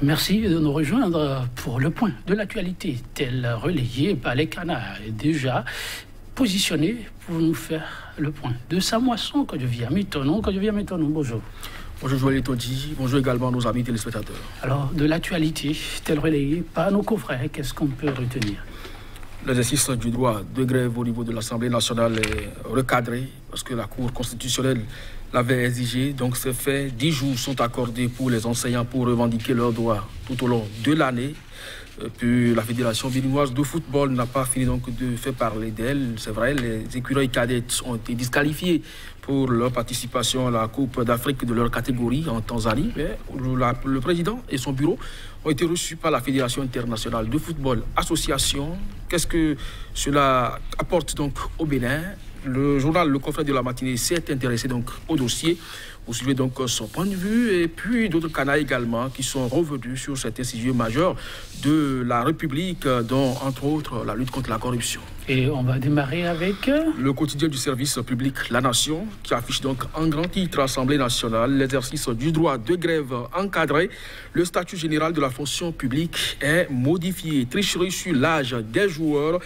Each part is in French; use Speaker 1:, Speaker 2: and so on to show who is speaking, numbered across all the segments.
Speaker 1: Merci de nous rejoindre pour le point de l'actualité, tel relayé par les canards, déjà positionné pour nous faire le point de sa moisson que devient Mitonon. Bonjour.
Speaker 2: Bonjour Joël Tondi, bonjour également nos amis téléspectateurs.
Speaker 1: Alors, de l'actualité, tel relayé par nos confrères, qu'est-ce qu'on peut retenir?
Speaker 2: L'exercice du droit de grève au niveau de l'Assemblée nationale est recadré parce que la Cour constitutionnelle l'avait exigé. Donc, c'est fait. 10 jours sont accordés pour les enseignants pour revendiquer leurs droits tout au long de l'année. Puis la Fédération béninoise de football n'a pas fini donc de faire parler d'elle. C'est vrai, les écureuils cadettes ont été disqualifiés pour leur participation à la Coupe d'Afrique de leur catégorie en Tanzanie. Mais le président et son bureau ont été reçus par la Fédération internationale de football association. Qu'est-ce que cela apporte donc au Bénin? Le journal Le Confrère de la matinée s'est intéressé donc au dossier. Vous suivez donc son point de vue et puis d'autres canaux également qui sont revenus sur certains sujets majeurs de la République, dont entre autres la lutte contre la corruption.
Speaker 1: Et on va démarrer avec
Speaker 2: le quotidien du service public La Nation qui affiche donc en grand titre Assemblée nationale l'exercice du droit de grève encadré. Le statut général de la fonction publique est modifié. Tricherie sur l'âge des joueurs.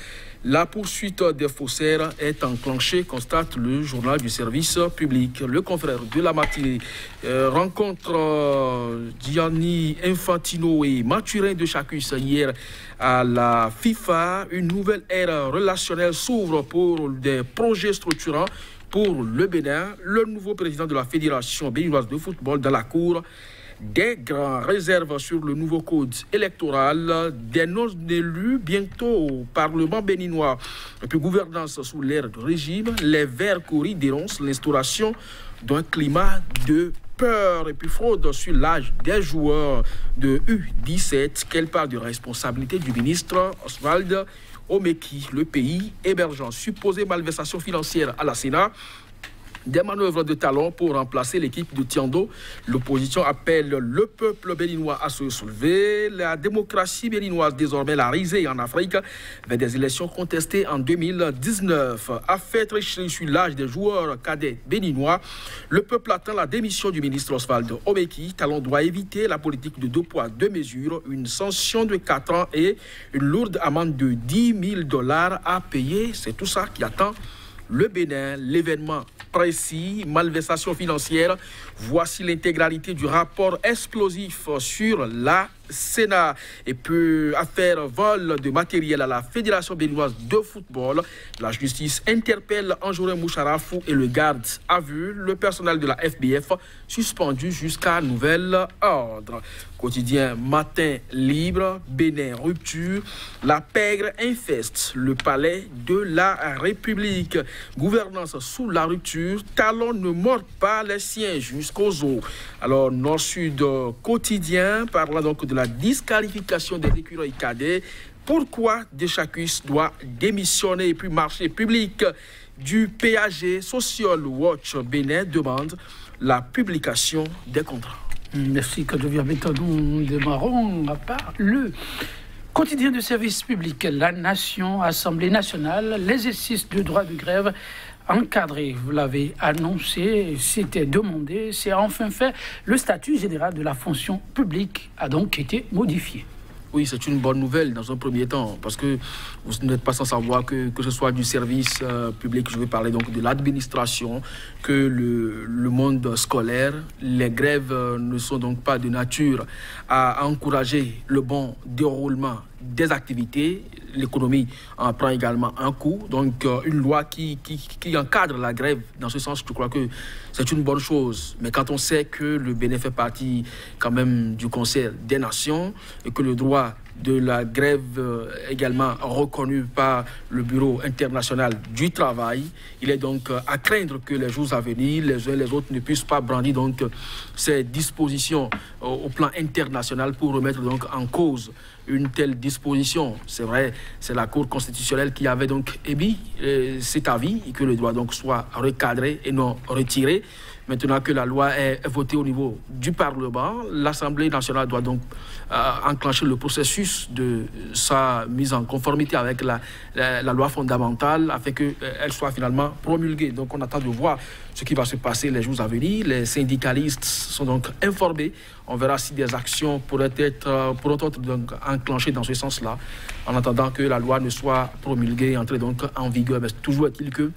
Speaker 2: La poursuite des faussaires est enclenchée, constate le journal du service public. Le confrère de la matinée rencontre Gianni Infantino et Mathurin de Chacus hier à la FIFA. Une nouvelle ère relationnelle s'ouvre pour des projets structurants pour le Bénin. Le nouveau président de la Fédération béninoise de football dans la cour. Des grandes réserves sur le nouveau code électoral, des non-élus bientôt au Parlement béninois. Et puis gouvernance sous l'ère du régime, les Verts Coris dénoncent l'instauration d'un climat de peur. Et puis fraude sur l'âge des joueurs de U17. Quelle part de responsabilité du ministre Oswald Omeki, le pays hébergeant supposée malversation financière à la Sénat? Des manœuvres de talent pour remplacer l'équipe de Tiando. L'opposition appelle le peuple béninois à se soulever. La démocratie béninoise, désormais la risée en Afrique, vers des élections contestées en 2019. A fait tricher sur l'âge des joueurs cadets béninois. Le peuple attend la démission du ministre Oswald Omeki. Talon doit éviter la politique de 2 poids, 2 mesures, une sanction de 4 ans et une lourde amende de $10 000 à payer. C'est tout ça qui attend le Bénin. L'événement précis, malversation financière. Voici l'intégralité du rapport explosif sur la Sénat. Et puis, affaire vol de matériel à la Fédération béninoise de football. La justice interpelle Anjorin Moucharafou et le garde à vue. Le personnel de la FBF suspendu jusqu'à nouvel ordre. Quotidien Matin Libre, Bénin rupture. La pègre infeste le palais de la République. Gouvernance sous la rupture. Talon ne mord pas les siens jusqu'aux os. Alors, Nord-Sud quotidien, parlant donc de la disqualification des écureuils cadets. Pourquoi Deschacus doit démissionner? Et puis marché public du PAG, Social Watch Bénin demande la publication des contrats.
Speaker 1: Merci, Kadouvia Béton. Nous démarrons à part le quotidien de service public La Nation, Assemblée nationale, l'exercice du droit de grève encadré, vous l'avez annoncé, c'était demandé, c'est enfin fait. Le statut général de la fonction publique a donc été modifié.
Speaker 2: Oui, c'est une bonne nouvelle dans un premier temps, parce que vous n'êtes pas sans savoir que ce soit du service public, je vais parler donc de l'administration, que le monde scolaire, les grèves ne sont donc pas de nature à encourager le bon déroulement des activités. L'économie en prend également un coup. Donc, une loi qui encadre la grève, dans ce sens, je crois que c'est une bonne chose. Mais quand on sait que le Bénin fait partie quand même du concert des nations et que le droit de la grève également reconnu par le Bureau international du travail, il est donc à craindre que les jours à venir, les uns et les autres ne puissent pas brandir donc ces dispositions au plan international pour remettre donc en cause une telle disposition. C'est vrai, c'est la Cour constitutionnelle qui avait donc émis cet avis et que le droit donc soit recadré et non retiré. Maintenant que la loi est votée au niveau du Parlement, l'Assemblée nationale doit donc enclencher le processus de sa mise en conformité avec la loi fondamentale afin qu'elle soit finalement promulguée. Donc on attend de voir ce qui va se passer les jours à venir. Les syndicalistes sont donc informés. On verra si des actions pourraient être donc enclenchées dans ce sens-là, en attendant que la loi ne soit promulguée et entre donc en vigueur. Mais toujours est-il que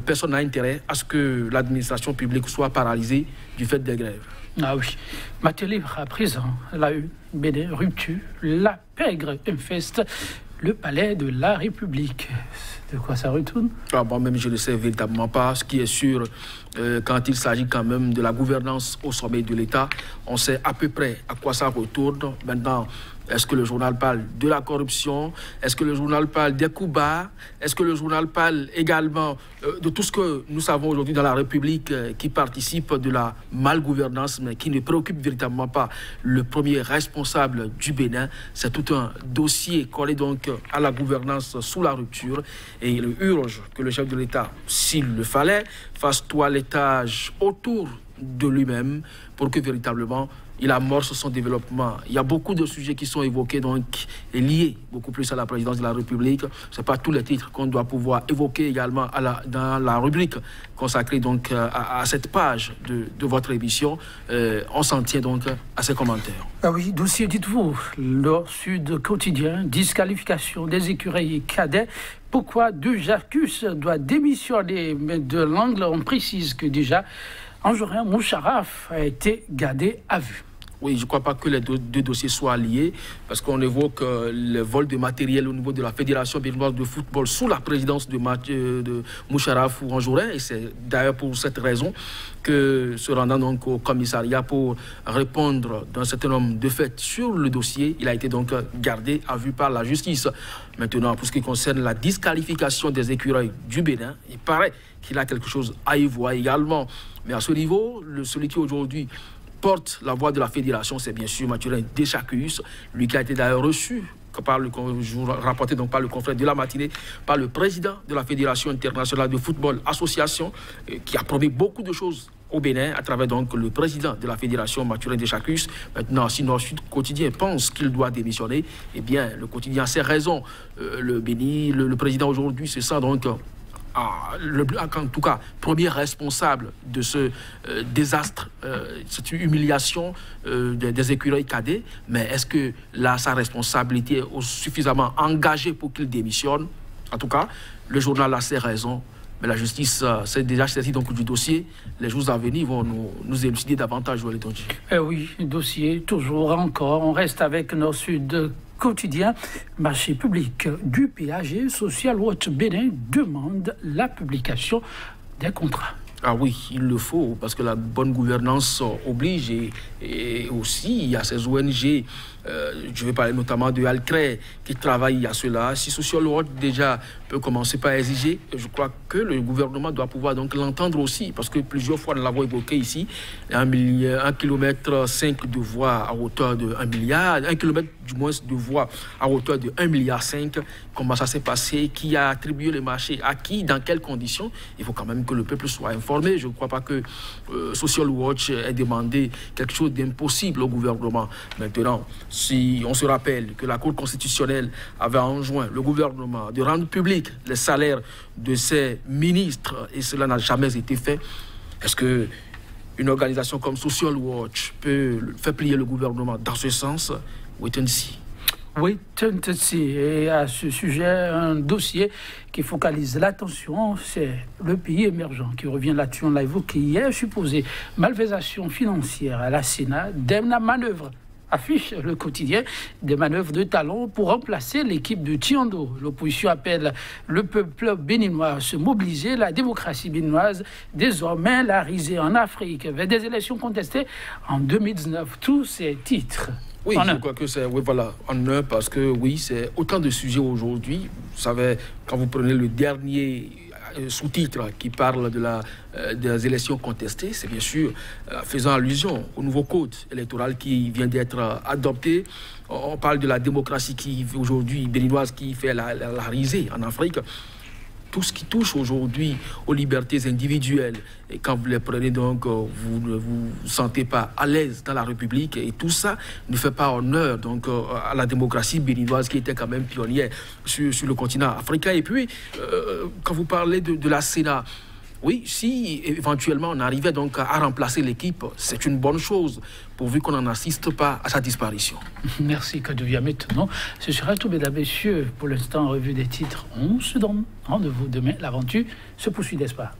Speaker 2: personne n'a intérêt à ce que l'administration publique soit paralysée du fait des grèves.
Speaker 1: Ah oui. Matthieu Libre à présent, la Bénin, rupture, la pègre infeste le palais de la République. De quoi ça retourne?
Speaker 2: Moi-même, je ne sais véritablement pas. Ce qui est sûr, quand il s'agit quand même de la gouvernance au sommet de l'État, on sait à peu près à quoi ça retourne. Maintenant, est-ce que le journal parle de la corruption? Est-ce que le journal parle des coups bas? Est-ce que le journal parle également de tout ce que nous savons aujourd'hui dans la République qui participe de la malgouvernance, mais qui ne préoccupe véritablement pas le premier responsable du Bénin? C'est tout un dossier collé donc à la gouvernance sous la rupture. Et il urge que le chef de l'État, s'il le fallait, fasse toilettage autour de lui-même pour que véritablement il amorce son développement. Il y a beaucoup de sujets qui sont évoqués, donc liés beaucoup plus à la présidence de la République. Ce n'est pas tous les titres qu'on doit pouvoir évoquer également dans la rubrique consacrée donc à cette page de votre émission. On s'en tient donc à ces commentaires.
Speaker 1: Ah oui, dossier, dites-vous, Nord Sud Quotidien, disqualification des écureuils cadets. Pourquoi De Jacus doit démissionner? Mais de l'angle, on précise que déjà, Anjorin Moucharaf a été gardé à vue.
Speaker 2: Oui, je ne crois pas que les deux dossiers soient liés, parce qu'on évoque le vol de matériel au niveau de la Fédération béninoise de football sous la présidence de Moucharaf ou Anjorin. Et c'est d'ailleurs pour cette raison que, se rendant donc au commissariat pour répondre d'un certain nombre de faits sur le dossier, il a été donc gardé à vue par la justice. Maintenant, pour ce qui concerne la disqualification des écureuils du Bénin, il paraît qu'il a quelque chose à y voir également. Mais à ce niveau, celui qui aujourd'hui porte la voix de la fédération, c'est bien sûr Mathurin Deschacus, lui qui a été d'ailleurs reçu, rapporté donc par le confrère de la matinée, par le président de la Fédération internationale de football association, qui a promis beaucoup de choses au Bénin, à travers donc le président de la fédération, Mathurin Deschacus. Maintenant, si Nord Sud Quotidien pense qu'il doit démissionner, eh bien, le quotidien a ses raisons. Le président aujourd'hui, c'est ça donc. En tout cas, premier responsable de ce désastre, cette humiliation des écureuils cadets. Mais est-ce que là, sa responsabilité est suffisamment engagée pour qu'il démissionne? En tout cas, le journal a ses raisons. Mais la justice s'est déjà saisie donc du dossier. Les jours à venir vont nous élucider davantage.
Speaker 1: Oui, dossier, toujours encore. On reste avec Nord Sud Quotidien. Marché public du PAG, Social Watch Bénin demande la publication des contrats.
Speaker 2: Ah oui, il le faut, parce que la bonne gouvernance oblige et aussi il y a ces ONG, je vais parler notamment de Alcré qui travaille à cela. Si Social Watch déjà peut commencer par exiger, je crois que le gouvernement doit pouvoir donc l'entendre aussi, parce que plusieurs fois nous l'avons évoqué ici, 1,5 km de voies à hauteur de 1 milliard, 1 km du moins de voies à hauteur de 1,5 milliard, comment ça s'est passé, qui a attribué les marchés, à qui, dans quelles conditions. Il faut quand même que le peuple soit informé. Je ne crois pas que Social Watch ait demandé quelque chose d'impossible au gouvernement. Maintenant, si on se rappelle que la Cour constitutionnelle avait enjoint le gouvernement de rendre public les salaires de ses ministres, et cela n'a jamais été fait, est-ce que une organisation comme Social Watch peut faire plier le gouvernement dans ce sens? Wait and see.
Speaker 1: Oui, et à ce sujet, un dossier qui focalise l'attention, c'est le pays émergent qui revient là-dessus. On l'a évoqué hier, supposé malversation financière à la Sénat, la manœuvre. Affiche le quotidien des manœuvres de talon pour remplacer l'équipe de Tiando. L'opposition appelle le peuple béninois à se mobiliser. La démocratie béninoise, désormais la risée en Afrique, vers des élections contestées en 2019. Tous ces titres.
Speaker 2: Oui, je crois que c'est en un, parce que oui, c'est autant de sujets aujourd'hui. Vous savez, quand vous prenez le dernier sous-titre qui parle des élections contestées, c'est bien sûr faisant allusion au nouveau code électoral qui vient d'être adopté. On parle de la démocratie qui aujourd'hui béninoise qui fait la risée en Afrique. Tout ce qui touche aujourd'hui aux libertés individuelles, et quand vous les prenez donc, vous ne vous sentez pas à l'aise dans la République, et tout ça ne fait pas honneur donc à la démocratie béninoise qui était quand même pionnière sur le continent africain. Et puis, quand vous parlez de la Sénat, oui, si éventuellement on arrivait donc à remplacer l'équipe, c'est une bonne chose, pourvu qu'on n'en assiste pas à sa disparition.
Speaker 1: Merci, que devient maintenant. Ce sera tout, mesdames, messieurs, pour l'instant, en revue des titres. On se donne rendez-vous demain. L'aventure se poursuit, n'est-ce pas?